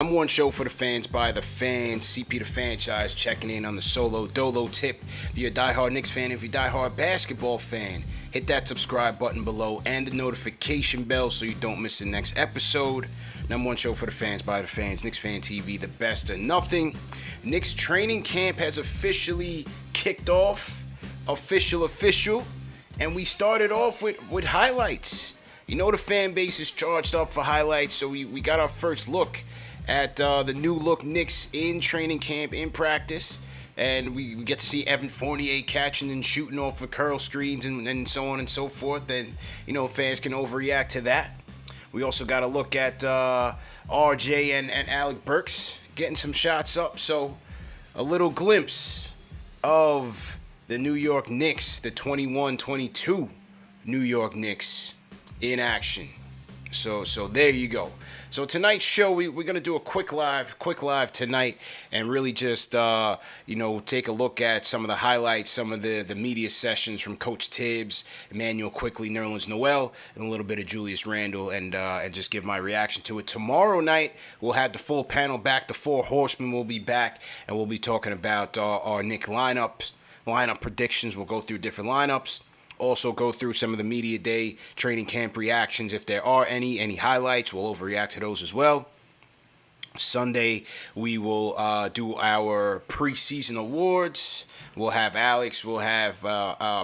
I'm one show for the fans by the fans. CP the franchise checking in on the solo dolo tip. If you're a diehard Knicks fan, if you're a diehard basketball fan, hit that subscribe button below and the notification bell so you don't miss the next episode. Number one show for the fans by the fans. KnicksFanTV, the best of nothing. Knicks training camp has officially kicked off. Official. And we started off with highlights. You know the fan base is charged up for highlights, so we got our first look at the new look Knicks in training camp, in practice. And we get to see Evan Fournier catching and shooting off of curl screens and so on and so forth. And, fans can overreact to that. We also got to look at RJ and Alec Burks getting some shots up. So a little glimpse of the New York Knicks, the 21-22 New York Knicks in action. So there you go. So tonight's show, we're going to do a quick live tonight and really just, take a look at some of the highlights, some of the media sessions from Coach Thibs, Emmanuel Quickly, Nerlens Noel, and a little bit of Julius Randle and just give my reaction to it. Tomorrow night, we'll have the full panel back. The Four Horsemen will be back, and we'll be talking about our Knick lineup predictions. We'll go through different lineups. Also go through some of the media day training camp reactions. If there are any highlights, we'll overreact to those as well. Sunday, we will do our preseason awards. We'll have Alex. We'll have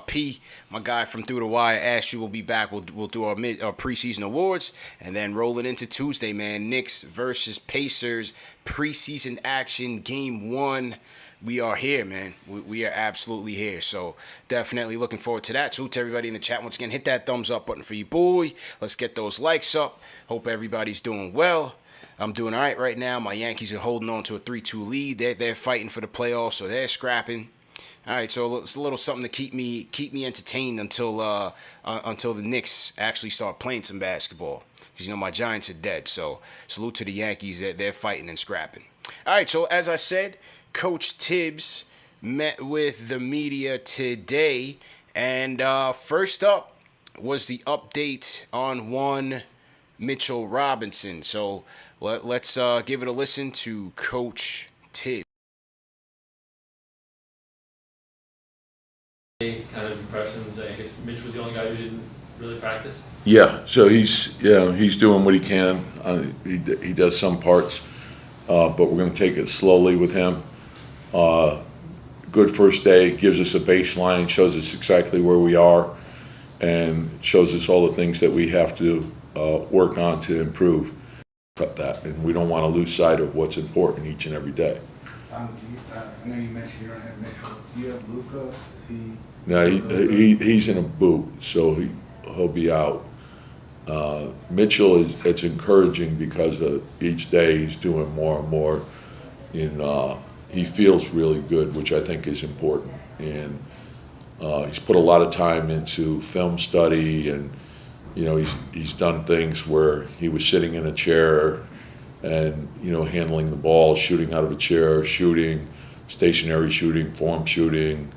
P, my guy from Through the Wire. Ashley will be back. We'll do our preseason awards. And then rolling into Tuesday, man. Knicks versus Pacers. Preseason action, game 1. We are here, man. We are absolutely here. So definitely looking forward to that. So to everybody in the chat, once again, hit that thumbs up button for you, boy. Let's get those likes up. Hope everybody's doing well. I'm doing all right now. My Yankees are holding on to a 3-2 lead. They're fighting for the playoffs, so they're scrapping. All right, so it's a little something to keep me entertained until the Knicks actually start playing some basketball. Because my Giants are dead. So salute to the Yankees. They're fighting and scrapping. All right, so as I said, Coach Thibs met with the media today, and first up was the update on one Mitchell Robinson. So let's give it a listen to Coach Thibs. Kind of impressions. I guess Mitch was the only guy who didn't really practice. Yeah, so he's doing what he can. He does some parts, but we're going to take it slowly with him. Good first day, gives us a baseline, shows us exactly where we are, and shows us all the things that we have to work on to improve. Cut that, and we don't want to lose sight of what's important each and every day. I know you mentioned you don't have Mitchell. Do you have Luka? Is he? No, he's in a boot, so he'll be out. Mitchell it's encouraging because each day he's doing more and more. He feels really good, which I think is important. And he's put a lot of time into film study, and he's done things where he was sitting in a chair and handling the ball, shooting out of a chair, shooting, stationary shooting, form shooting,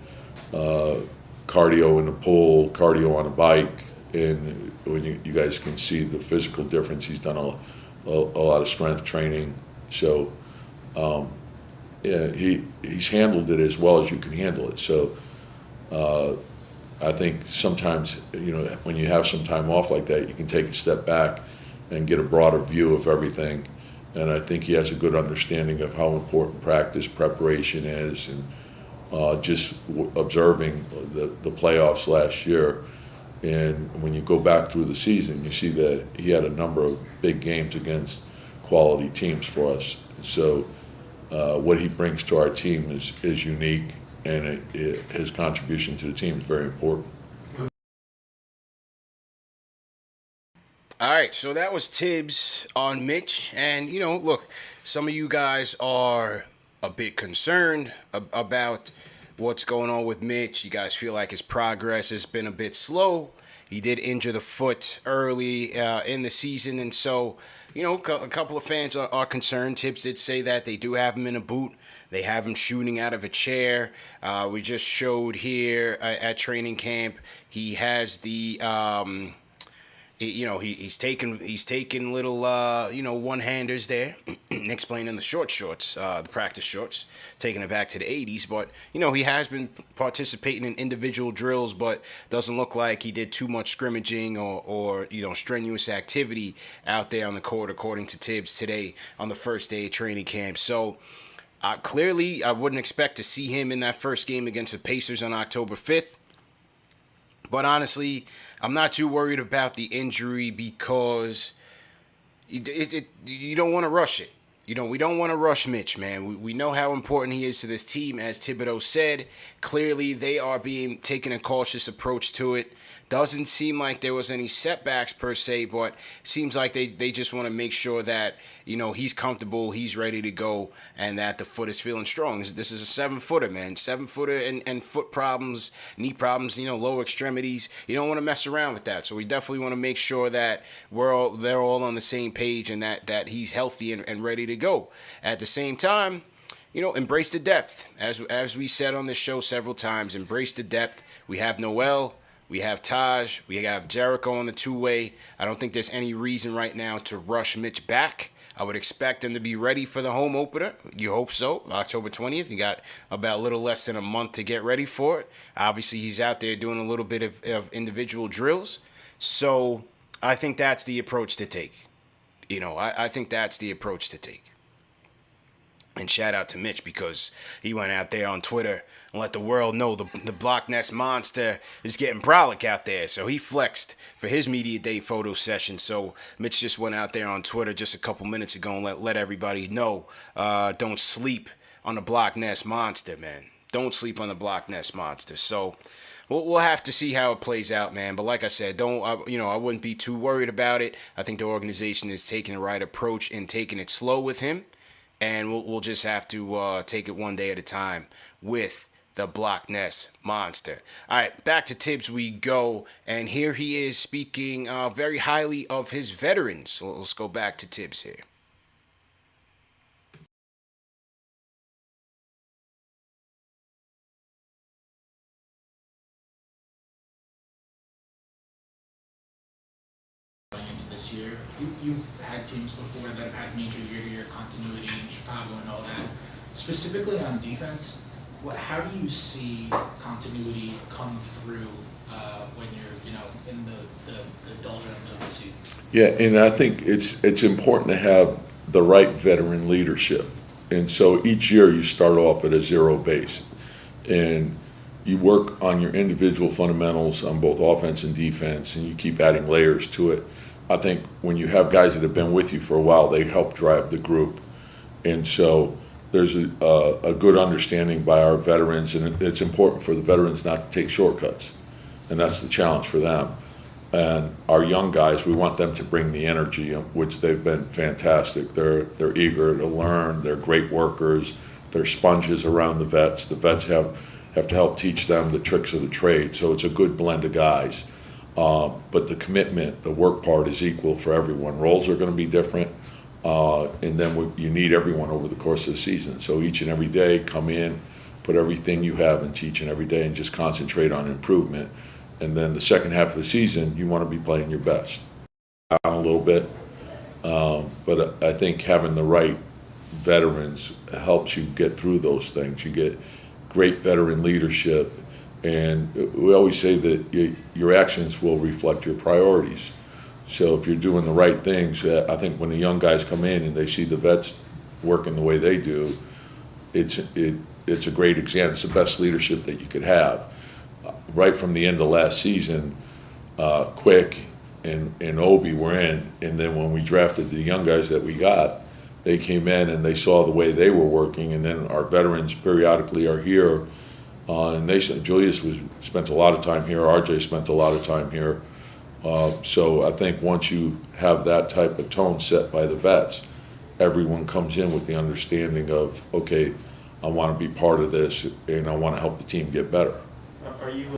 cardio in the pool, cardio on a bike. And when you guys can see the physical difference, he's done a lot of strength training. So yeah, he's handled it as well as you can handle it. So I think sometimes when you have some time off like that, you can take a step back and get a broader view of everything. And I think he has a good understanding of how important practice preparation is, and just observing the playoffs last year. And when you go back through the season, you see that he had a number of big games against quality teams for us. So what he brings to our team is unique, and his contribution to the team is very important. All right, so that was Thibs on Mitch. And, look, some of you guys are a bit concerned about what's going on with Mitch. You guys feel like his progress has been a bit slow. He did injure the foot early in the season, and so, a couple of fans are concerned. Thibs did say that they do have him in a boot. They have him shooting out of a chair. We just showed here at training camp, he has the he's taking little one-handers there. Knicks playing in the short shorts, the practice shorts, taking it back to the 80s. But he has been participating in individual drills, but doesn't look like he did too much scrimmaging or strenuous activity out there on the court, according to Thibs today on the first day of training camp. So clearly, I wouldn't expect to see him in that first game against the Pacers on October 5th. But honestly, I'm not too worried about the injury because you don't want to rush it. We don't want to rush Mitch, man. We know how important he is to this team. As Thibodeau said, clearly they are taking a cautious approach to it. Doesn't seem like there was any setbacks per se, but seems like they just want to make sure that, he's comfortable, he's ready to go, and that the foot is feeling strong. This is a 7-footer, man. 7-footer and foot problems, knee problems, lower extremities. You don't want to mess around with that. So we definitely want to make sure that they're all on the same page and that he's healthy and ready to go. At the same time, embrace the depth. As we said on this show several times, embrace the depth. We have Noel. We have Taj. We have Jericho on the two-way. I don't think there's any reason right now to rush Mitch back. I would expect him to be ready for the home opener. You hope so. October 20th. You got about a little less than a month to get ready for it. Obviously, he's out there doing a little bit of individual drills. So I think that's the approach to take. I think that's the approach to take. And shout out to Mitch because he went out there on Twitter and let the world know the Block Nest monster is getting brolic out there. So he flexed for his media day photo session. So Mitch just went out there on Twitter just a couple minutes ago and let everybody know, don't sleep on the Block Nest monster, man. Don't sleep on the Block Nest monster. So we'll have to see how it plays out, man. But like I said, I wouldn't be too worried about it. I think the organization is taking the right approach and taking it slow with him. And we'll just have to take it one day at a time with the Block Nest monster. All right, back to Thibs we go. And here he is speaking very highly of his veterans. So let's go back to Thibs here. This year, you've had teams before that have had major year-to-year continuity in Chicago and all that. Specifically on defense, how do you see continuity come through when you're in the doldrums of the season? Yeah, and I think it's important to have the right veteran leadership. And so each year you start off at a zero base, and you work on your individual fundamentals on both offense and defense, and you keep adding layers to it. I think when you have guys that have been with you for a while, they help drive the group. And so there's a good understanding by our veterans, and it's important for the veterans not to take shortcuts. And that's the challenge for them. And our young guys, we want them to bring the energy, which they've been fantastic. They're eager to learn. They're great workers. They're sponges around the vets. The vets have to help teach them the tricks of the trade. So it's a good blend of guys. But the commitment, the work part is equal for everyone. Roles are going to be different, and then you need everyone over the course of the season. So each and every day, come in, put everything you have into each and every day, and just concentrate on improvement. And then the second half of the season, you want to be playing your best. Down a little bit, but I think having the right veterans helps you get through those things. You get great veteran leadership. And we always say that your actions will reflect your priorities. So if you're doing the right things, I think when the young guys come in and they see the vets working the way they do, it's a great example. It's the best leadership that you could have. Right from the end of last season, Quick and Obi were in, and then when we drafted the young guys that we got, they came in and they saw the way they were working, and then our veterans periodically are here. And Julius spent a lot of time here. RJ spent a lot of time here. So I think once you have that type of tone set by the vets, everyone comes in with the understanding of, okay, I want to be part of this and I want to help the team get better. Are you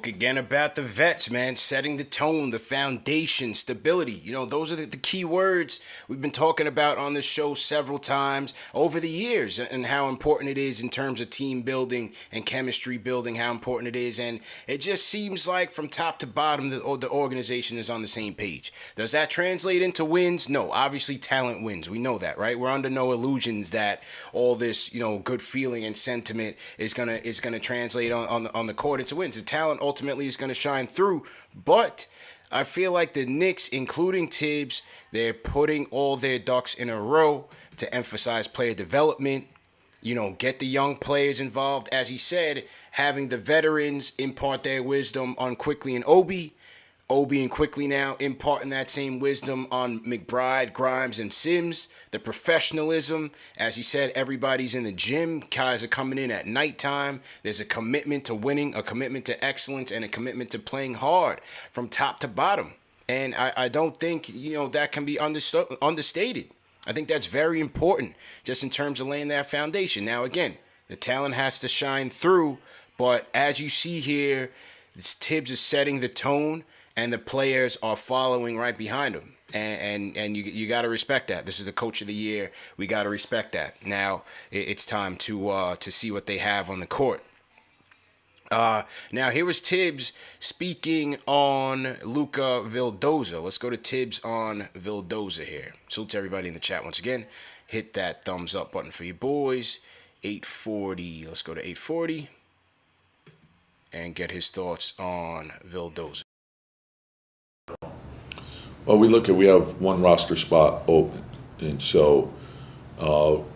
Spoke again about the vets, man, setting the tone, the foundation, stability. You know, those are the key words we've been talking about on this show several times over the years, and how important it is in terms of team building and chemistry building, how important it is. And it just seems like from top to bottom, the organization is on the same page. Does that translate into wins? No, obviously talent wins. We know that, right? We're under no illusions that all this, you know, good feeling and sentiment is gonna translate on the court into wins. The talent ultimately is gonna shine through, but I feel like the Knicks, including Thibs, they're putting all their ducks in a row to emphasize player development. You know, get the young players involved. As he said, having the veterans impart their wisdom on Quickly and Obi. Obi and Quickly now imparting that same wisdom on McBride, Grimes, and Sims. The professionalism. As he said, everybody's in the gym. Guys are coming in at nighttime. There's a commitment to winning, a commitment to excellence, and a commitment to playing hard from top to bottom. And I don't think, you know, that can be understated. I think that's very important just in terms of laying that foundation. Now, again, the talent has to shine through, but as you see here, Thibs is setting the tone, and the players are following right behind him. And you got to respect that. This is the coach of the year. We got to respect that. Now it's time to see what they have on the court. Now here was Thibs speaking on Luka Vildoza. Let's go to Thibs on Vildoza here. Salute to everybody in the chat once again. Hit that thumbs up button for you boys. 840. Let's go to 840 and get his thoughts on Vildoza. Well, we have one roster spot open, and so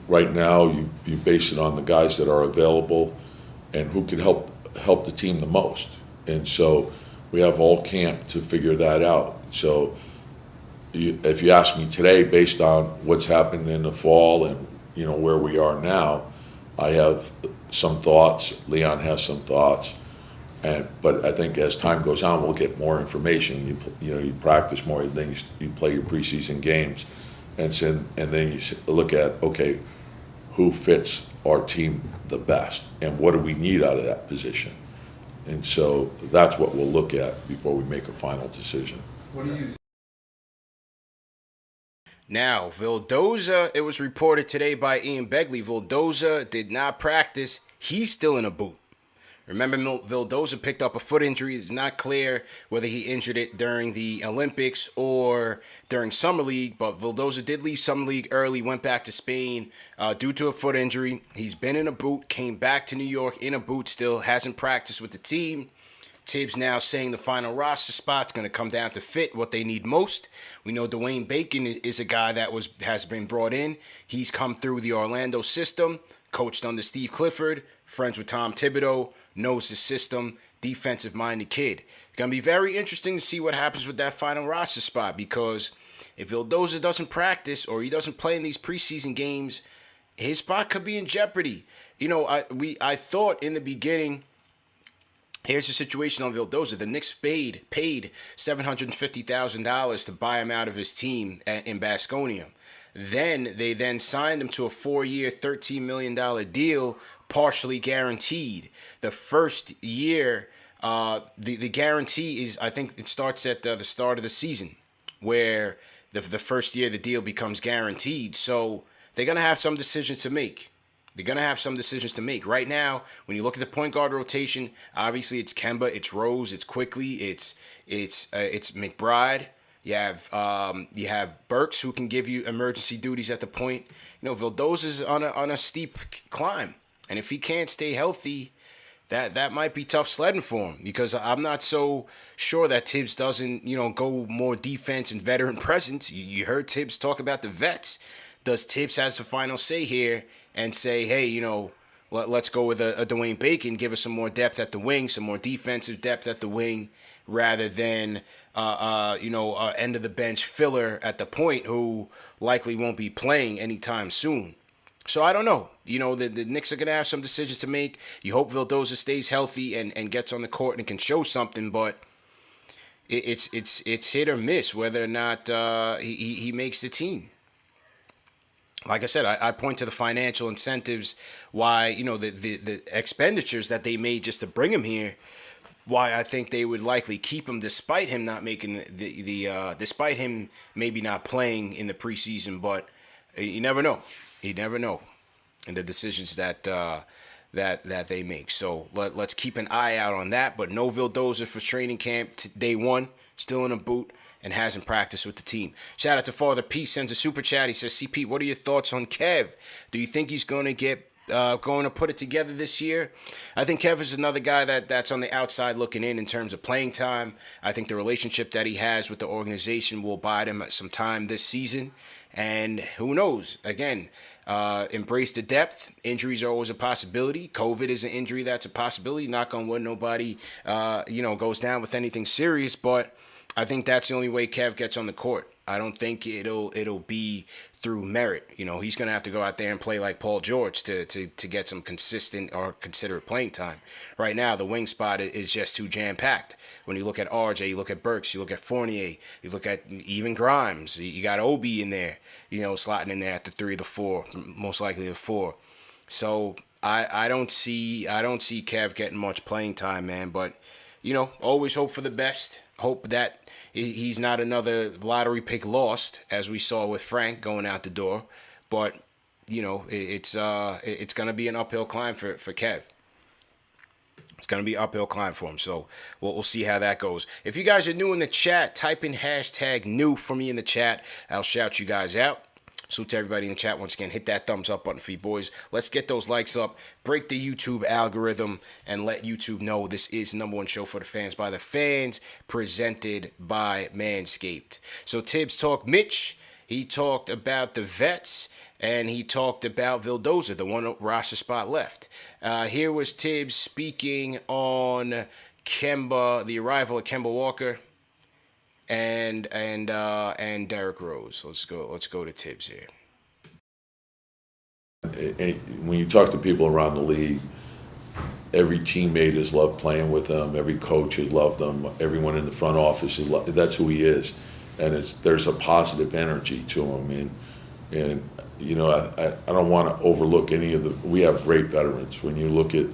right now you base it on the guys that are available and who can help the team the most. And so we have all camp to figure that out. So if you ask me today, based on what's happened in the fall and you know where we are now, I have some thoughts. Leon has some thoughts. But I think as time goes on, we'll get more information. You practice more, then you play your preseason games, and then you look at, okay, who fits our team the best, and what do we need out of that position, and so that's what we'll look at before we make a final decision. What do you see? Now, Vildoza, it was reported today by Ian Begley, Vildoza did not practice. He's still in a boot. Remember, Vildoza picked up a foot injury. It's not clear whether he injured it during the Olympics or during Summer League, but Vildoza did leave Summer League early, went back to Spain due to a foot injury. He's been in a boot, came back to New York in a boot still, hasn't practiced with the team. Thibs now saying the final roster spot's going to come down to fit, what they need most. We know Dwayne Bacon is a guy that has been brought in. He's come through the Orlando system, coached under Steve Clifford, friends with Tom Thibodeau, knows the system, defensive-minded kid. It's going to be very interesting to see what happens with that final roster spot, because if Vildoza doesn't practice or he doesn't play in these preseason games, his spot could be in jeopardy. You know, I thought in the beginning, here's the situation on Vildoza. The Knicks paid $750,000 to buy him out of his team in Baskonia. Then they signed him to a 4-year, $13 million deal, partially guaranteed. The first year, the guarantee is, I think it starts at the start of the season, where the first year the deal becomes guaranteed. So they're going to have some decisions to make. Right now, when you look at the point guard rotation, obviously it's Kemba, it's Rose, it's Quickly, it's McBride. You have Burks, who can give you emergency duties at the point. You know, Vildoza's on a steep climb, and if he can't stay healthy, that might be tough sledding for him, because I'm not so sure that Thibs doesn't, go more defense and veteran presence. You heard Thibs talk about the vets. Does Thibs have the final say here and say, hey, let's go with a Dwayne Bacon, give us some more depth at the wing, some more defensive depth at the wing, rather than end of the bench filler at the point who likely won't be playing anytime soon. So I don't know. The Knicks are going to have some decisions to make. You hope Vildoza stays healthy and gets on the court and can show something, but it's hit or miss whether or not he makes the team. Like I said, I point to the financial incentives, why, the expenditures that they made just to bring him here. why I think they would likely keep him despite him not making despite him maybe not playing in the preseason. But you never know. You never know, and the decisions that that they make. So let's keep an eye out on that. But no Vildoza for training camp day one, still in a boot and hasn't practiced with the team. Shout out to Father P, sends a super chat. He says, CP, what are your thoughts on Kev? Do you think he's going to put it together this year? I think Kev is another guy that's on the outside looking in terms of playing time. I think the relationship that he has with the organization will buy him some time this season. And who knows? Again, embrace the depth. Injuries are always a possibility. COVID is an injury that's a possibility. Knock on wood, nobody goes down with anything serious. But I think that's the only way Kev gets on the court. I don't think it'll be through merit. He's going to have to go out there and play like Paul George to get some consistent or considerate playing time. Right now, the wing spot is just too jam-packed. When you look at RJ, you look at Burks, you look at Fournier, you look at even Grimes. You got Obi in there, slotting in there at the 3 or the 4, most likely the 4. So I don't see Kev getting much playing time, man. But, always hope for the best. Hope that he's not another lottery pick lost, as we saw with Frank going out the door. But, it's going to be an uphill climb for Kev. It's going to be an uphill climb for him. So we'll see how that goes. If you guys are new in the chat, type in hashtag new for me in the chat. I'll shout you guys out. Salute to everybody in the chat. Once again, hit that thumbs up button for you boys. Let's get those likes up, break the YouTube algorithm, and let YouTube know this is the #1 show for the fans by the fans, presented by Manscaped. So Thibs talked Mitch. He talked about the vets, and he talked about Vildoza, the one roster spot left. Here was Thibs speaking on Kemba, the arrival of Kemba Walker, and Derrick Rose. Let's go to Thibs here. When you talk to people around the league, every teammate has loved playing with him. Every coach has loved him. Everyone in the front office has loved. That's who he is, and there's a positive energy to him. And I don't want to overlook any of the. We have great veterans. When you look at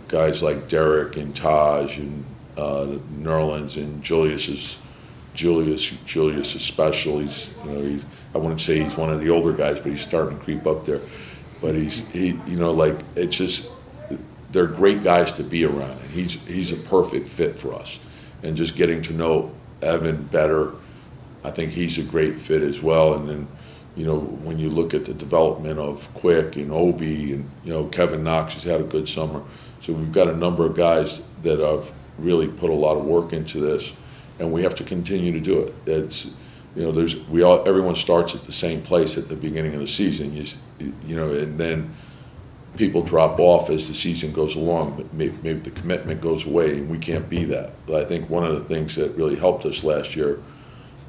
guys like Derrick and Taj and Nerlens and Julius is special. I wouldn't say he's one of the older guys, but he's starting to creep up there. But it's just they're great guys to be around, and he's a perfect fit for us. And just getting to know Evan better, I think he's a great fit as well. And then when you look at the development of Quick and Obi and Kevin Knox has had a good summer, so we've got a number of guys that have really put a lot of work into this, and we have to continue to do it. It's everyone starts at the same place at the beginning of the season, and then people drop off as the season goes along. But maybe the commitment goes away, and we can't be that. But I think one of the things that really helped us last year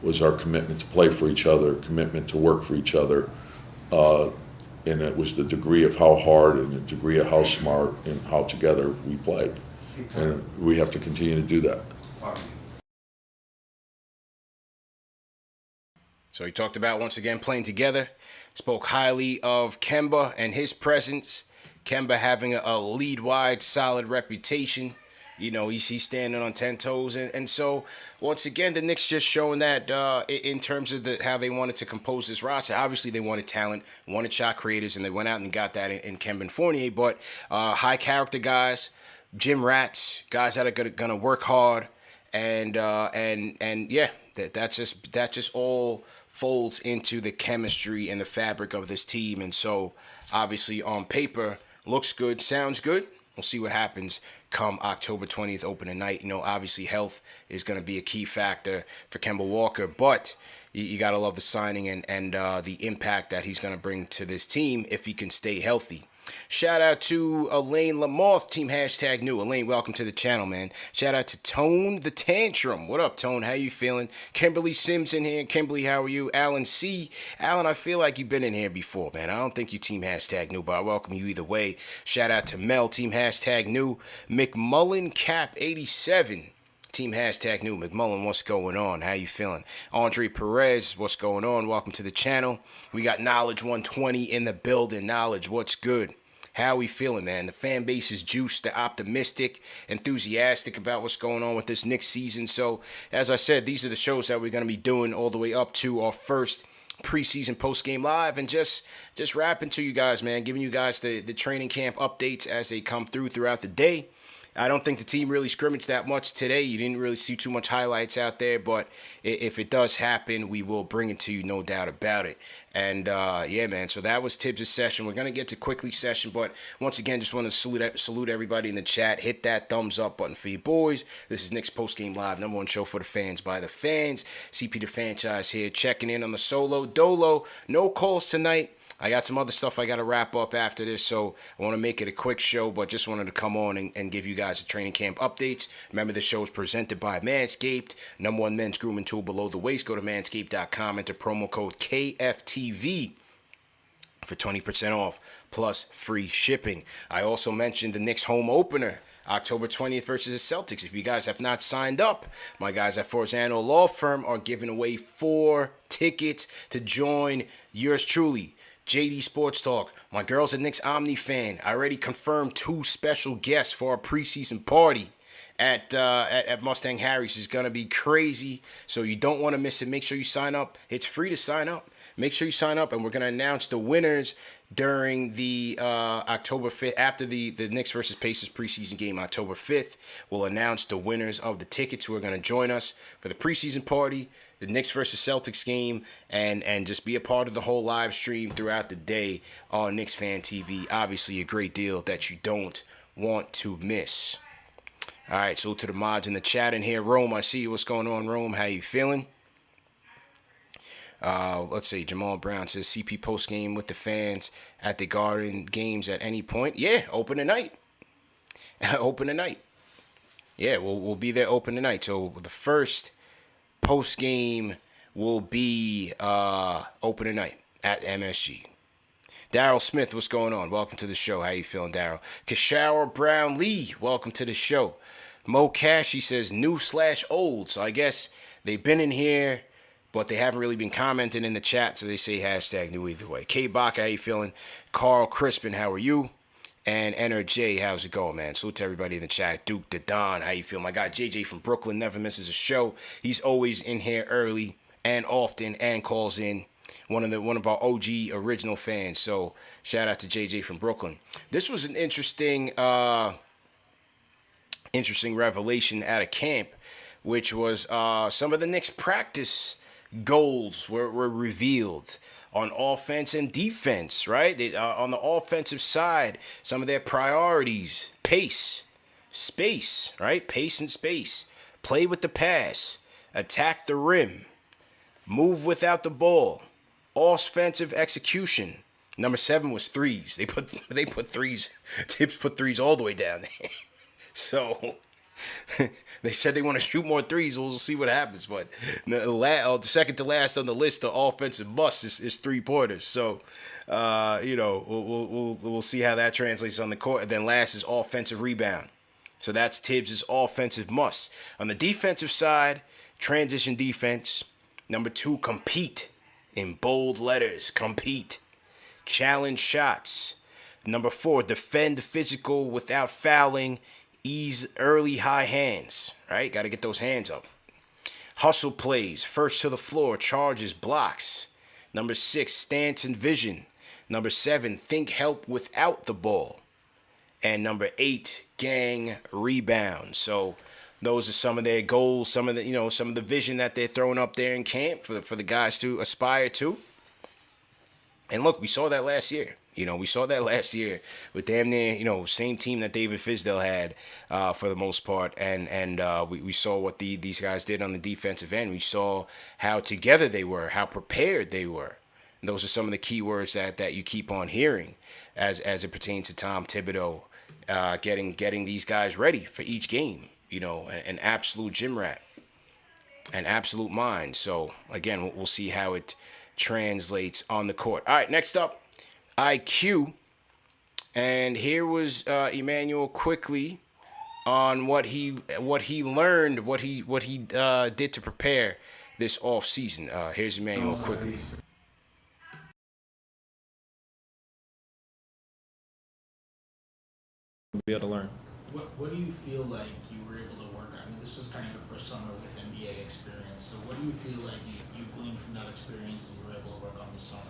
was our commitment to play for each other, commitment to work for each other, and it was the degree of how hard and the degree of how smart and how together we played. And we have to continue to do that. So he talked about, once again, playing together, spoke highly of Kemba and his presence, Kemba having a lead-wide solid reputation. He's standing on 10 toes. And so, once again, the Knicks just showing that in terms of how they wanted to compose this roster. Obviously, they wanted talent, wanted shot creators, and they went out and got that in Kemba and Fournier. But high-character guys, gym rats, guys that are gonna work hard, and yeah, that just all folds into the chemistry and the fabric of this team. And so, obviously, on paper, looks good, sounds good. We'll see what happens come October 20th, opening night. Obviously, health is going to be a key factor for Kemba Walker, but you got to love the signing and the impact that he's going to bring to this team if he can stay healthy. Shout out to Elaine Lamoth, team hashtag new. Elaine, welcome to the channel, man. Shout out to Tone the Tantrum. What up, Tone? How you feeling? Kimberly Sims in here. Kimberly, how are you? Alan C. Alan, I feel like you've been in here before, man. I don't think you team hashtag new, but I welcome you either way. Shout out to Mel, team hashtag new. McMullen Cap 87. Team hashtag new. McMullen, what's going on? How you feeling? Andre Perez, what's going on? Welcome to the channel. We got Knowledge 120 in the building. Knowledge, what's good? How we feeling, man? The fan base is juiced, they're optimistic, enthusiastic about what's going on with this Knicks season. So, as I said, these are the shows that we're going to be doing all the way up to our first preseason post-game live, and just rapping to you guys, man, giving you guys the training camp updates as they come throughout the day. I don't think the team really scrimmaged that much today. You didn't really see too much highlights out there, but if it does happen, we will bring it to you, no doubt about it. And, yeah, man, so that was Thibs' session. We're going to get to Quickly session, but once again, just want to salute everybody in the chat. Hit that thumbs up button for you boys. This is Knicks Postgame Live, #1 show for the fans by the fans. CP the Franchise here, checking in on the solo dolo. No calls tonight. I got some other stuff I got to wrap up after this, so I want to make it a quick show, but just wanted to come on and give you guys the training camp updates. Remember, the show is presented by Manscaped, #1 men's grooming tool below the waist. Go to manscaped.com, enter promo code KFTV for 20% off, plus free shipping. I also mentioned the Knicks home opener, October 20th versus the Celtics. If you guys have not signed up, my guys at Forzano Law Firm are giving away 4 tickets to join yours truly, JD Sports Talk, my girls at Knicks Omni Fan. I already confirmed 2 special guests for our preseason party at Mustang Harry's. It's going to be crazy, so you don't want to miss it. Make sure you sign up. It's free to sign up. Make sure you sign up, and we're going to announce the winners during the October 5th, after the Knicks versus Pacers preseason game, October 5th. We'll announce the winners of the tickets who are going to join us for the preseason party, the Knicks versus Celtics game, and just be a part of the whole live stream throughout the day on KnicksFanTV. Obviously, a great deal that you don't want to miss. All right, so to the mods in the chat in here. Rome, I see you. What's going on, Rome? How you feeling? Let's see. Jamal Brown says CP post game with the fans at the Garden games at any point. Yeah, open tonight. Open tonight. Yeah, we'll be there open tonight. So the first post game will be open tonight at MSG. Daryl Smith, what's going on? Welcome to the show. How you feeling, Daryl? Kashower Brown Lee, welcome to the show. Mo Cash, he says new/old. So I guess they've been in here, but they haven't really been commenting in the chat, so they say hashtag new either way. K Baca, how you feeling? Carl Crispin, how are you? And NRJ, how's it going, man? Salute to everybody in the chat. Duke the Don, how you feel? My guy JJ from Brooklyn never misses a show. He's always in here early and often and calls in. One of our OG original fans. So shout out to JJ from Brooklyn. This was an interesting revelation at a camp, which was some of the Knicks practice goals were revealed on offense and defense, right? On the offensive side, some of their priorities: pace, space, right? Pace and space. Play with the pass. Attack the rim. Move without the ball. Offensive execution. Number 7 was threes. They put threes. Thibs put threes all the way down there. So they said they want to shoot more threes. We'll see what happens. But the second to last on the list of offensive musts is 3-pointers. So we'll see how that translates on the court. And then last is offensive rebound. So that's Thibs' offensive must. On the defensive side, transition defense. Number 2, compete. In bold letters, compete. Challenge shots. Number 4, defend physical without fouling. Ease early high hands, right? Got to get those hands up. Hustle plays. First to the floor. Charges, blocks. Number 6, stance and vision. Number 7, think help without the ball. And number 8, gang rebound. So those are some of their goals, some of the vision that they're throwing up there in camp for the guys to aspire to. And look, we saw that last year. We saw that last year with damn near, same team that David Fizdale had for the most part. And we saw what these guys did on the defensive end. We saw how together they were, how prepared they were. And those are some of the key words that you keep on hearing as it pertains to Tom Thibodeau getting these guys ready for each game. An absolute gym rat, an absolute mind. So, again, we'll see how it translates on the court. All right, next up, IQ. And here was Emmanuel quickly on what he learned, what he did to prepare this off season. Here's Emmanuel quickly. be able to learn. What do you feel like you were able to work on? I mean, this was kind of your first summer with NBA experience. So what do you feel like you gleaned from that experience and you were able to work on this summer?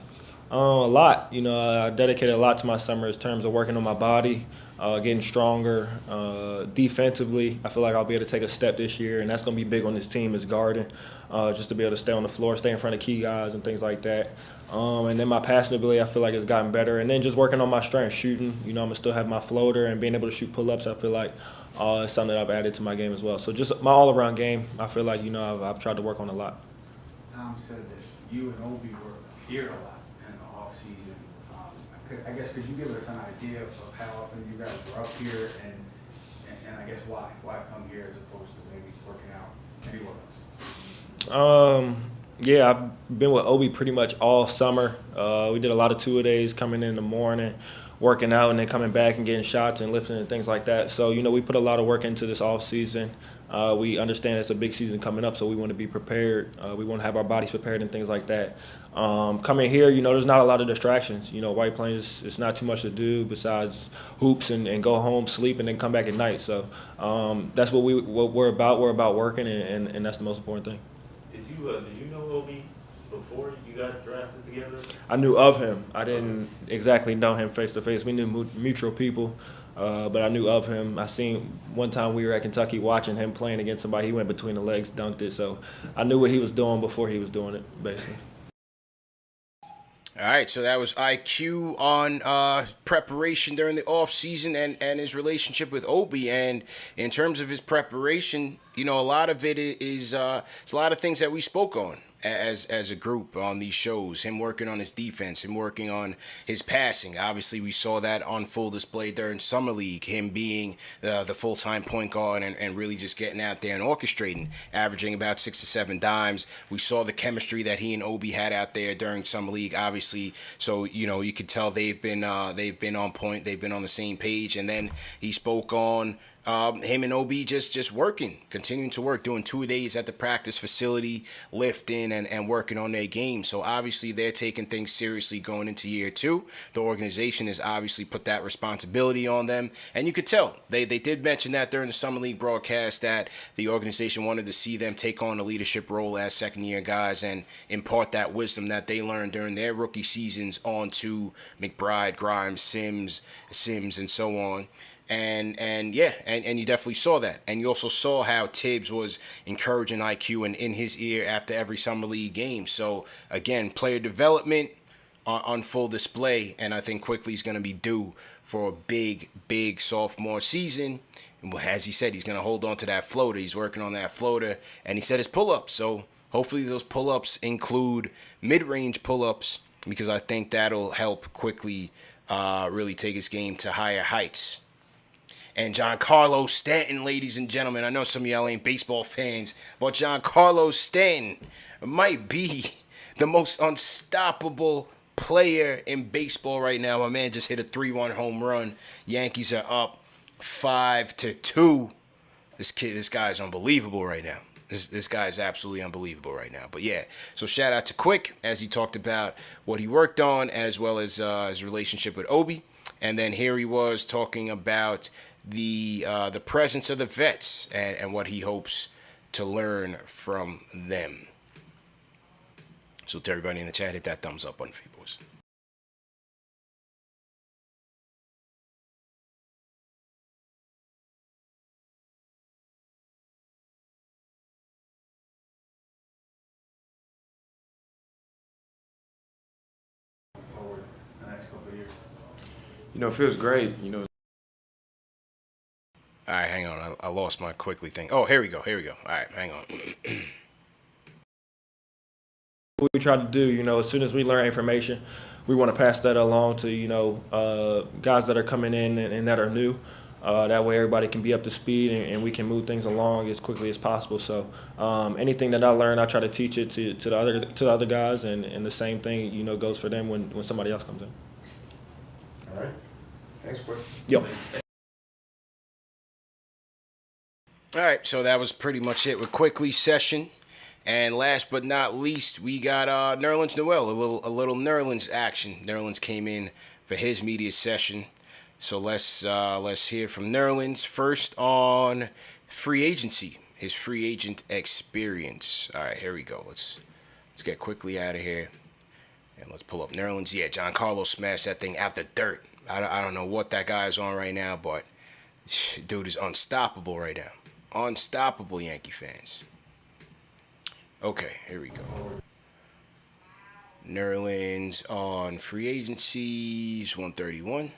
A lot. I dedicated a lot to my summer in terms of working on my body, getting stronger. Defensively, I feel like I'll be able to take a step this year, and that's going to be big on this team is guarding, just to be able to stay on the floor, stay in front of key guys and things like that. And then my passing ability, I feel like, has gotten better. And then just working on my strength, shooting. I'm going to still have my floater and being able to shoot pull-ups, I feel like is something that I've added to my game as well. So just my all-around game, I feel like, I've tried to work on a lot. Tom said that you and Obi were here a lot in the off season. I guess could you give us an idea of how often you guys were up here and I guess why come here as opposed to maybe working out anywhere else? Yeah, I've been with Obi pretty much all summer. We did a lot of two-a-days, coming in the morning, working out, and then coming back and getting shots and lifting and things like that. So, we put a lot of work into this off season. We understand it's a big season coming up, so we want to be prepared. We want to have our bodies prepared and things like that. Coming here, there's not a lot of distractions. White Plains, it's not too much to do besides hoops and go home, sleep, and then come back at night. So that's what we're about. We're about working, and that's the most important thing. Did you know Obi before you got drafted together? I knew of him. I didn't exactly know him face to face. We knew mutual people, but I knew of him. I seen one time we were at Kentucky watching him playing against somebody. He went between the legs, dunked it. So I knew what he was doing before he was doing it, basically. All right, so that was IQ on preparation during the off season and his relationship with Obi. And in terms of his preparation, a lot of it is it's a lot of things that we spoke on as a group on these shows. Him working on his defense, him working on his passing. Obviously, we saw that on full display during Summer League, him being the full-time point guard and really just getting out there and orchestrating, averaging about 6 to 7 dimes. We saw the chemistry that he and Obi had out there during Summer League, obviously. So, you could tell they've been on point, they've been on the same page. And then he spoke on him and Obi just working, continuing to work, doing 2 days at the practice facility, lifting and working on their game. So obviously they're taking things seriously going into year 2. The organization has obviously put that responsibility on them. And you could tell, they did mention that during the Summer League broadcast that the organization wanted to see them take on a leadership role as second-year guys and impart that wisdom that they learned during their rookie seasons onto McBride, Grimes, Sims, and so on. And you definitely saw that. And you also saw how Thibs was encouraging IQ and in his ear after every Summer League game. So, again, player development on full display. And I think quickly he's going to be due for a big sophomore season. And as he said, he's going to hold on to that floater. He's working on that floater. And he said his pull-ups. So, hopefully those pull-ups include mid-range pull-ups because I think that'll help quickly really take his game to higher heights. And Giancarlo Stanton, ladies and gentlemen, I know some of y'all ain't baseball fans, but Giancarlo Stanton might be the most unstoppable player in baseball right now. My man just hit a 3-1 home run. Yankees are up 5-2. This guy is unbelievable right now. This guy is absolutely unbelievable right now. But yeah, so shout out to Quick as he talked about what he worked on as well as his relationship with Obi. And then here he was talking about the presence of the vets and what he hopes to learn from them. So to everybody in the chat, hit that thumbs up button for you boys. Forward the next couple of years. It feels great. All right, hang on. I lost my quickly thing. Oh, here we go. All right, hang on. What we try to do, as soon as we learn information, we want to pass that along to, guys that are coming in and that are new. That way everybody can be up to speed and we can move things along as quickly as possible. So anything that I learn, I try to teach it to the other guys, and the same thing, goes for them when somebody else comes in. All right. Thanks, Quick. Yep. All right, so that was pretty much it with Quickly session. And last but not least, we got Nerlens Noel, a little Nerlens action. Nerlens came in for his media session, So let's hear from Nerlens first on free agency, his free agent experience. All right, here we go. Let's get quickly out of here and let's pull up Nerlens. Yeah, John Carlos smashed that thing out the dirt. I don't know what that guy is on right now, but dude is unstoppable right now. Unstoppable, Yankee fans. Okay, here we go. Nerlens on free agencies, 131.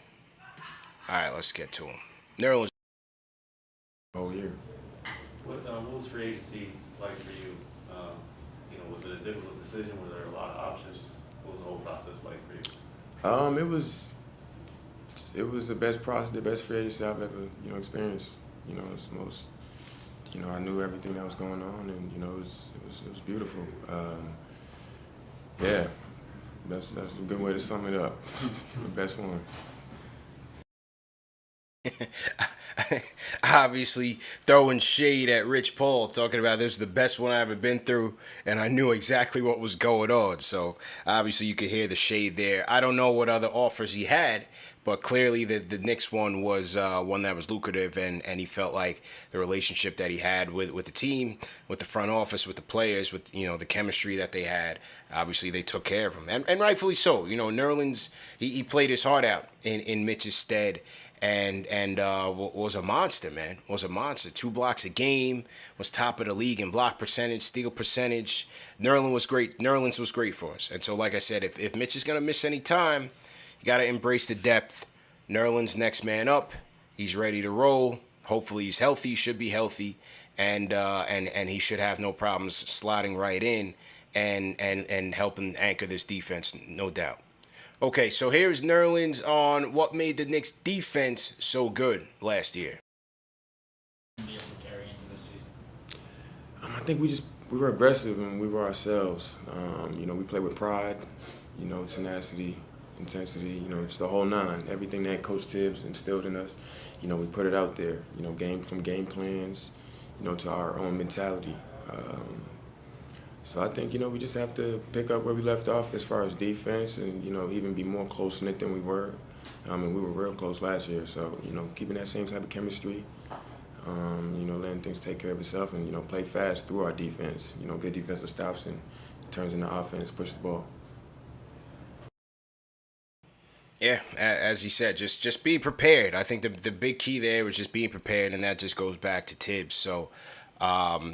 All right, let's get to him. Nerlens. Oh, yeah. What was free agency like for you? Was it a difficult decision? Were there a lot of options? What was the whole process like for you? It was the best process, the best free agency I've ever, experienced. It's the most, I knew everything that was going on, and it was beautiful. Yeah, that's a good way to sum it up. The best one. Obviously throwing shade at Rich Paul, talking about this is the best one I've ever been through, and I knew exactly what was going on. So obviously you could hear the shade there. I don't know what other offers he had, but clearly the Knicks one was one that was lucrative, and he felt like the relationship that he had with the team, with the front office, with the players, with the chemistry that they had. Obviously they took care of him, and rightfully so. Nerlens, he played his heart out in Mitch's stead. And was a monster, man. Was a monster. 2 blocks a game. Was top of the league in block percentage, steal percentage. Nerlens was great. Nerlens was great for us. And so, like I said, if Mitch is gonna miss any time, you gotta embrace the depth. Nerlens next man up. He's ready to roll. Hopefully he's healthy. Should be healthy, and he should have no problems sliding right in and helping anchor this defense, no doubt. Okay, so here's Nerlens on what made the Knicks defense so good last year. Be able to carry into this season. I think we were aggressive and we were ourselves. We played with pride, tenacity, intensity, just the whole nine. Everything that Coach Thibs instilled in us, we put it out there. Game plans, to our own mentality. So I think, we just have to pick up where we left off as far as defense and, even be more close-knit than we were. And we were real close last year. So, keeping that same type of chemistry, letting things take care of itself and, play fast through our defense, get defensive stops and turns into offense, push the ball. Yeah, as he said, just be prepared. I think the big key there was just being prepared, and that just goes back to Thibs. So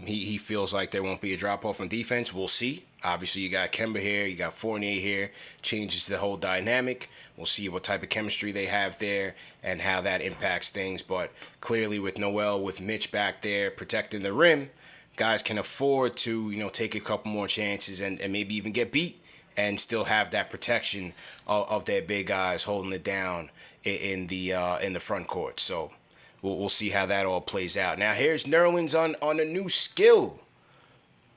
he feels like there won't be a drop-off on defense. We'll see. Obviously, you got Kemba here, you got Fournier here. Changes the whole dynamic. We'll see what type of chemistry they have there and how that impacts things. But clearly with Noel, with Mitch back there protecting the rim, guys can afford to, take a couple more chances and maybe even get beat and still have that protection of their big guys holding it down in the front court. So we'll see how that all plays out. Now here's Nerlens on a new skill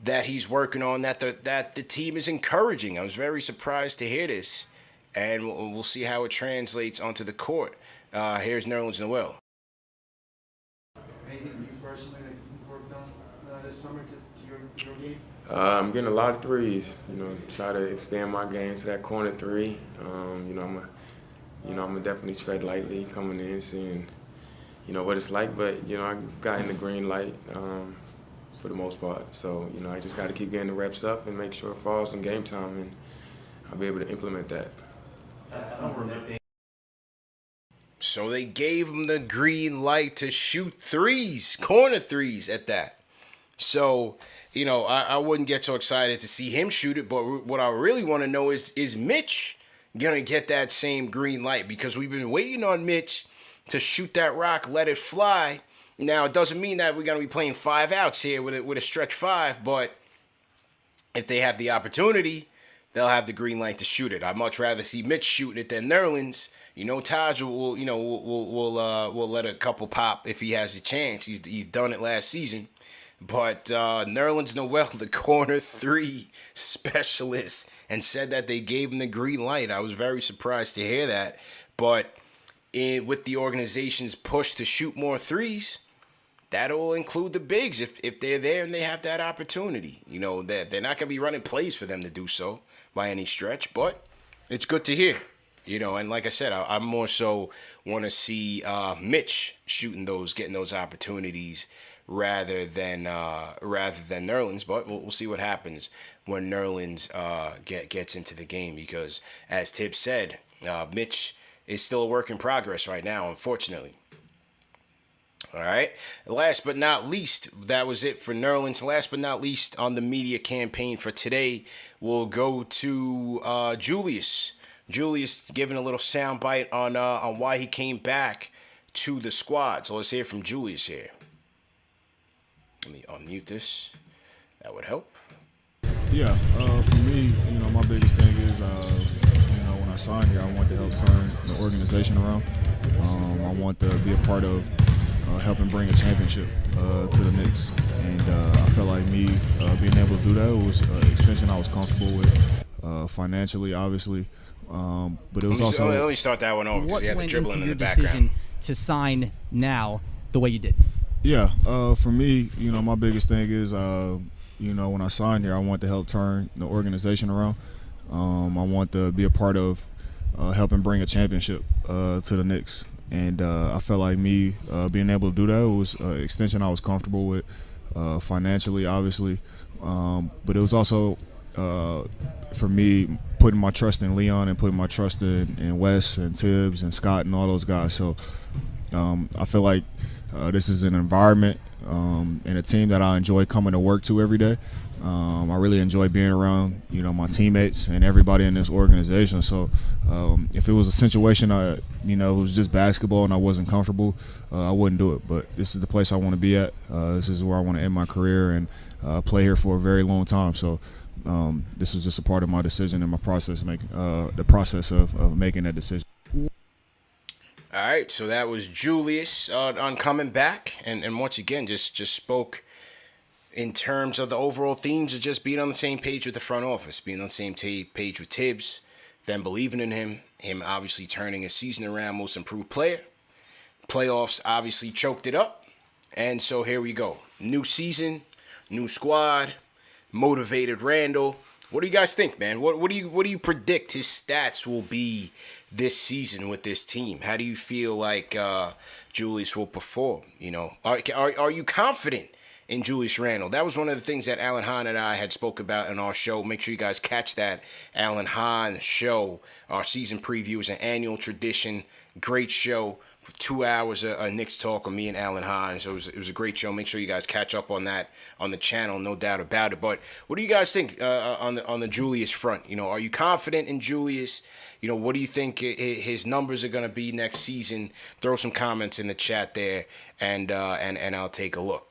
that he's working on that the team is encouraging. I was very surprised to hear this, and we'll see how it translates onto the court. Here's Nerlens Noel. Anything you personally that you worked on this summer to your game? I'm getting a lot of threes. Try to expand my game to that corner three. I'm gonna definitely tread lightly coming in, seeing what it's like. But I've gotten the green light for the most part. So I just got to keep getting the reps up and make sure it falls in game time, and I'll be able to implement that. So they gave him the green light to shoot threes, corner threes at that. So, I wouldn't get so excited to see him shoot it, but what I really want to know is Mitch going to get that same green light? Because we've been waiting on Mitch to shoot that rock, let it fly. Now, it doesn't mean that we're going to be playing 5 outs here with a stretch 5, but if they have the opportunity, they'll have the green light to shoot it. I'd much rather see Mitch shooting it than Nerlens. Taj will let a couple pop if he has a chance. He's done it last season. But Nerlens Noel, the corner 3 specialist, and said that they gave him the green light. I was very surprised to hear that. But with the organization's push to shoot more threes, that'll include the bigs if they're there and they have that opportunity. That they're not going to be running plays for them to do so by any stretch, but it's good to hear. You know, and like I said, I more so want to see Mitch getting those opportunities rather than Nerlens. But we'll see what happens when Nerlens gets into the game, because as Thibs said, Mitch is still a work in progress right now, unfortunately. All right. Last but not least, that was it for Nerlens. Last but not least on the media campaign for today, we'll go to Julius. Julius giving a little soundbite on why he came back to the squad. So let's hear from Julius here. Let me unmute this. That would help. Yeah, for me, my biggest thing is, when I signed here, I want to help turn the organization around. I want to be a part of helping bring a championship to the Knicks. And I felt like me being able to do that was an extension I was comfortable with, financially, obviously. But it was also... Let me start that one over, because What you had the went dribbling into in your the decision background. to sign now the way you did? Yeah, for me, my biggest thing is, when I signed here, I want to help turn the organization around. I want to be a part of helping bring a championship to the Knicks. And I felt like me being able to do that was an extension I was comfortable with, financially, obviously. But it was also, for me, putting my trust in Leon and putting my trust in Wes and Thibs and Scott and all those guys. So I feel like this is an environment and a team that I enjoy coming to work to every day. I really enjoy being around, my teammates and everybody in this organization. So if it was a situation, it was just basketball and I wasn't comfortable, I wouldn't do it. But this is the place I want to be at. This is where I want to end my career and play here for a very long time. So this was just a part of my decision and my process, the process of making that decision. All right, so that was Julius on coming back, and once again, just spoke in terms of the overall themes of just being on the same page with the front office, being on the same page with Thibs, them believing in him obviously turning his season around, most improved player. Playoffs obviously choked it up, and so here we go. New season, new squad, motivated Randall. What do you guys think, man? What do you predict his stats will be this season with this team? How do you feel like Julius will perform? Are you confident in Julius Randle? That was one of the things that Alan Hahn and I had spoke about in our show. Make sure you guys catch that Alan Hahn show. Our season preview is an annual tradition. Great show. 2 hours of Knicks talk with me and Alan Hahn. So it was a great show. Make sure you guys catch up on that on the channel, no doubt about it. But what do you guys think on the Julius front? Are you confident in Julius? What do you think his numbers are going to be next season? Throw some comments in the chat there, and I'll take a look.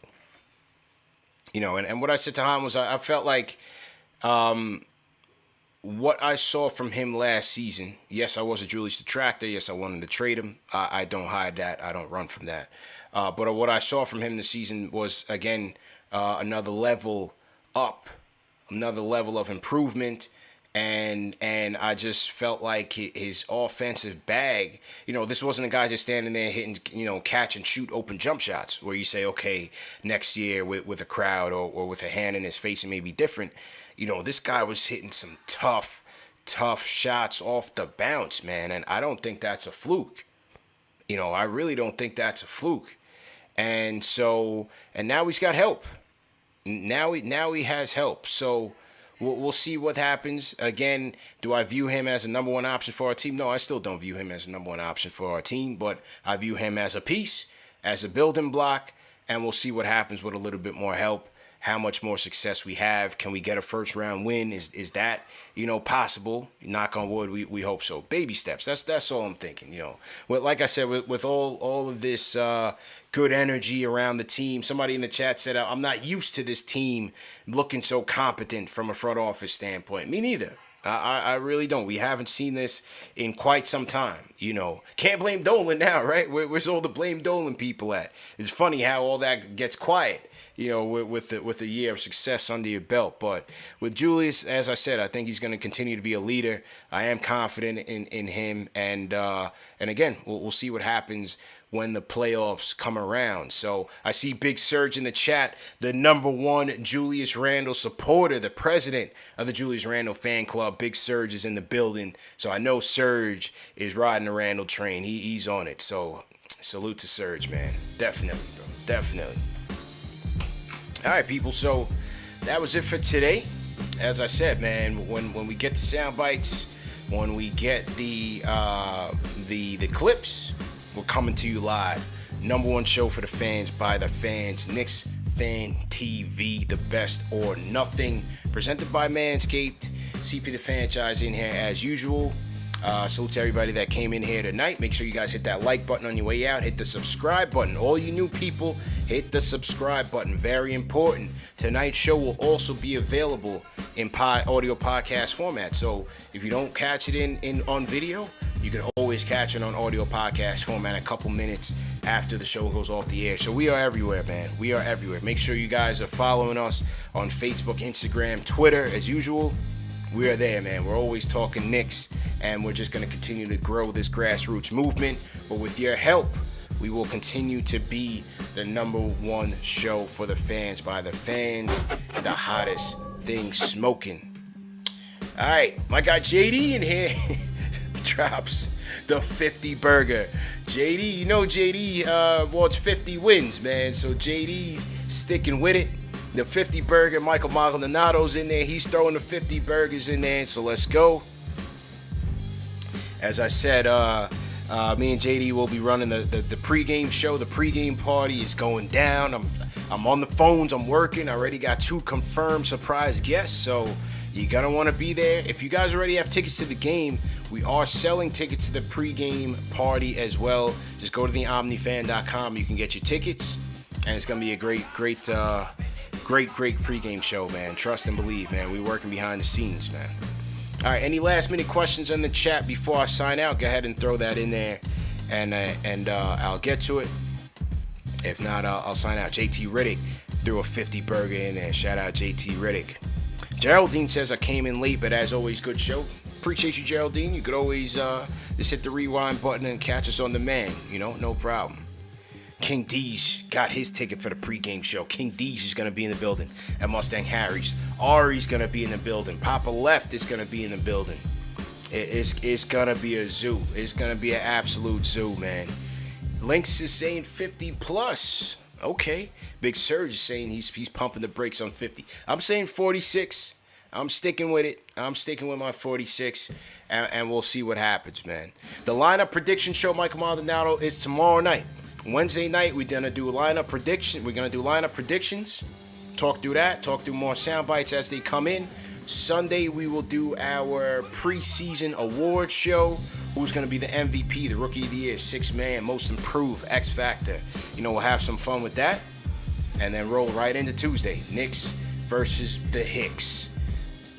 And what I said to Hahn was I felt like what I saw from him last season, yes, I was a Julius detractor. Yes, I wanted to trade him. I don't hide that. I don't run from that. But what I saw from him this season was, again, another level up, another level of improvement. And I just felt like his offensive bag, this wasn't a guy just standing there hitting, catch and shoot open jump shots where you say, okay, next year with a crowd or with a hand in his face, it may be different. This guy was hitting some tough shots off the bounce, man. And I don't think that's a fluke. I really don't think that's a fluke. And now he's got help. Now he has help. So we'll see what happens. Again, do I view him as a number one option for our team? No, I still don't view him as a number one option for our team, but I view him as a piece, as a building block, and we'll see what happens with a little bit more help. How much more success we have. Can we get a first round win? Is that, possible? Knock on wood, we hope so. Baby steps. That's all I'm thinking, Well, like I said, with all of this good energy around the team, somebody in the chat said, I'm not used to this team looking so competent from a front office standpoint. Me neither. I really don't. We haven't seen this in quite some time, Can't blame Dolan now, right? Where's all the blame Dolan people at? It's funny how all that gets quiet. with a year of success under your belt. But with Julius, as I said, I think he's going to continue to be a leader. I am confident in him, and again, we'll see what happens when the playoffs come around. So I see Big Surge in the chat, the #1 Julius Randle supporter, the president of the Julius Randle fan club. Big Surge is in the building. So I know Surge is riding the Randle train. He's on it. So salute to Surge, man. Definitely, bro. Definitely. All right, people. So that was it for today. As I said, man, when we get the sound bites, when we get the clips, we're coming to you live. #1 show for the fans, by the fans. KnicksFanTV, the best or nothing. Presented by Manscaped. CP the franchise in here as usual. Salute to everybody that came in here tonight. Make sure you guys hit that like button on your way out. Hit the subscribe button. All you new people, hit the subscribe button. Very important. Tonight's show will also be available in audio podcast format. So if you don't catch it on video, you can always catch it on audio podcast format a couple minutes after the show goes off the air. So we are everywhere, man. We are everywhere. Make sure you guys are following us on Facebook, Instagram, Twitter, as usual. We are there, man. We're always talking Knicks, and we're just going to continue to grow this grassroots movement. But with your help, we will continue to be the #1 show for the fans, by the fans, the hottest thing smoking. All right, my guy JD in here drops the 50 burger. JD, you know JD wants 50 wins, man. So JD sticking with it. The 50 burger, Michael Maldonato's in there. He's throwing the 50 burgers in there, so let's go. As I said, me and JD will be running the pregame show. The pregame party is going down. I'm on the phones. I'm working. I already got 2 confirmed surprise guests, so you're going to want to be there. If you guys already have tickets to the game, we are selling tickets to the pregame party as well. Just go to theomnifan.com. You can get your tickets, and it's going to be a great pregame show, man. Trust and believe, man. We're working behind the scenes, man. All right, any last minute questions in the chat before I sign out? Go ahead and throw that in there, and I'll get to it. If not, I'll sign out. JT Riddick threw a 50 burger in there. Shout out JT Riddick. Geraldine says I came in late, but as always, good show. Appreciate you, Geraldine. You could always just hit the rewind button and catch us on demand. No problem. King Deej got his ticket for the pregame show. King Deej is going to be in the building at Mustang Harry's. Ari's going to be in the building. Papa Left is going to be in the building. It's going to be a zoo. It's going to be an absolute zoo, man. Lynx is saying 50 plus. Okay. Big Surge is saying he's pumping the brakes on 50. I'm saying 46. I'm sticking with it. I'm sticking with my 46, and we'll see what happens, man. The lineup prediction show, Michael Maldonado, is tomorrow night. Wednesday night, we're gonna do lineup prediction. We're gonna do lineup predictions. Talk through that. Talk through more sound bites as they come in. Sunday, we will do our preseason award show. Who's gonna be the MVP, the Rookie of the Year, 6-man, Most Improved, X Factor. We'll have some fun with that, and then roll right into Tuesday. Knicks versus the Hicks,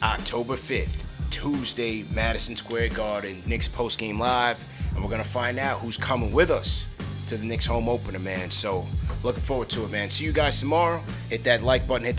October 5th, Tuesday, Madison Square Garden. Knicks postgame live, and we're gonna find out who's coming with us to the Knicks home opener, man. So looking forward to it, man. See you guys tomorrow. Hit that like button, hit